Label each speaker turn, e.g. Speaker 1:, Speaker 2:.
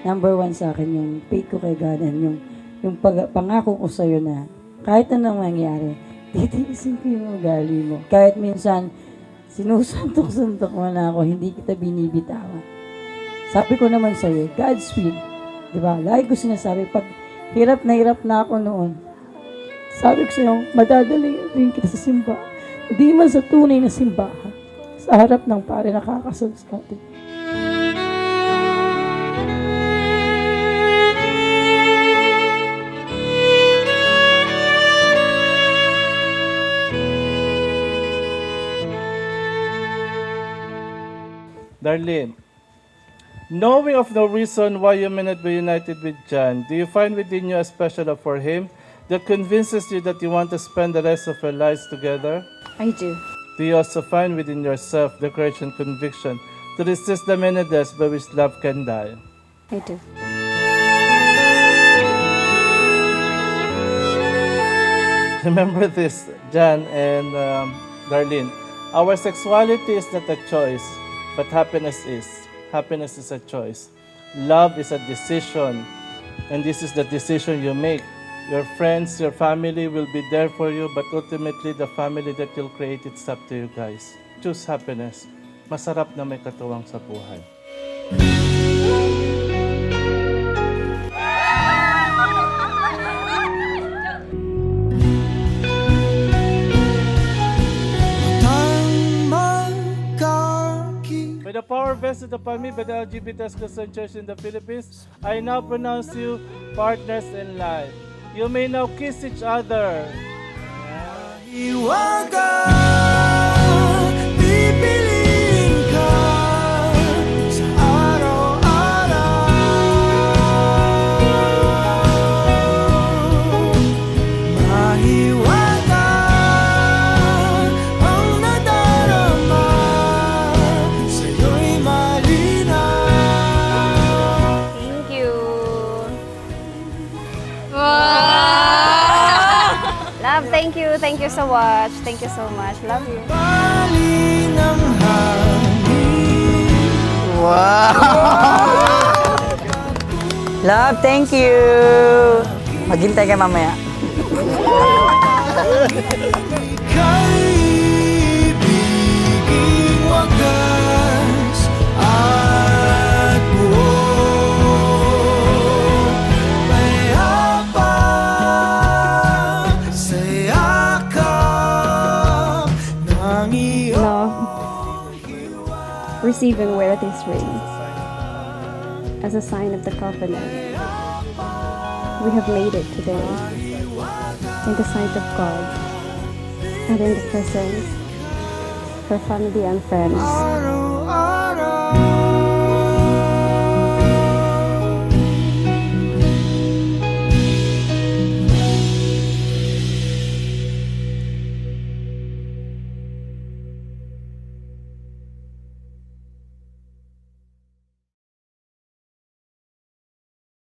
Speaker 1: number one sa akin yung faith ko kay God and yung pangako ko sa'yo na kahit anong mangyari, titiisin ko yung ugali mo. Kahit minsan, sinusuntok-suntok mo na ako, hindi kita binibitawan. Sabi ko naman sa'yo, God's will. Diba? Lagi ko sinasabi, pag hirap na ako noon, sabi ko sa'yo, madadali rin kita sa simba. Hindi man sa tunay na simbahan, sa harap ng pare nakakasal sa atin.
Speaker 2: Darlene, knowing of the reason why you may not be united with John, do you find within you a special love for him that convinces you that you want to spend the rest of your lives together?
Speaker 3: I do.
Speaker 2: Do you also find within yourself the courage and conviction to resist the many deaths by which love can die?
Speaker 3: I do.
Speaker 2: Remember this, John and Darlene. Our sexuality is not a choice, but happiness is. Happiness is a choice. Love is a decision, and this is the decision you make. Your friends, your family will be there for you, but ultimately the family that you'll create, it's up to you guys. Choose happiness. Masarap na may katuwang sa buhay. By the power vested upon me by the LGBTQ Christian Church in the Philippines, I now pronounce you partners in life. You may now kiss each other.
Speaker 4: Hiwaga, pipiliin ka sa araw-araw. Mahiwaga ang nadarama, sa'yo'y malinaw.
Speaker 3: Thank you. Wow! Love, thank you. Thank you so much. Thank you so much. Love you.
Speaker 4: Bali ng hangin.
Speaker 5: Love, thank you. Maghintay ka mamaya.
Speaker 4: Kaibiging wagas at buo, payapa sa yakap ng iyong
Speaker 3: Love, receiving where this ring as a sign of the covenant. We have made it today in the sight of God and in the presence of our family and friends.
Speaker 4: araw.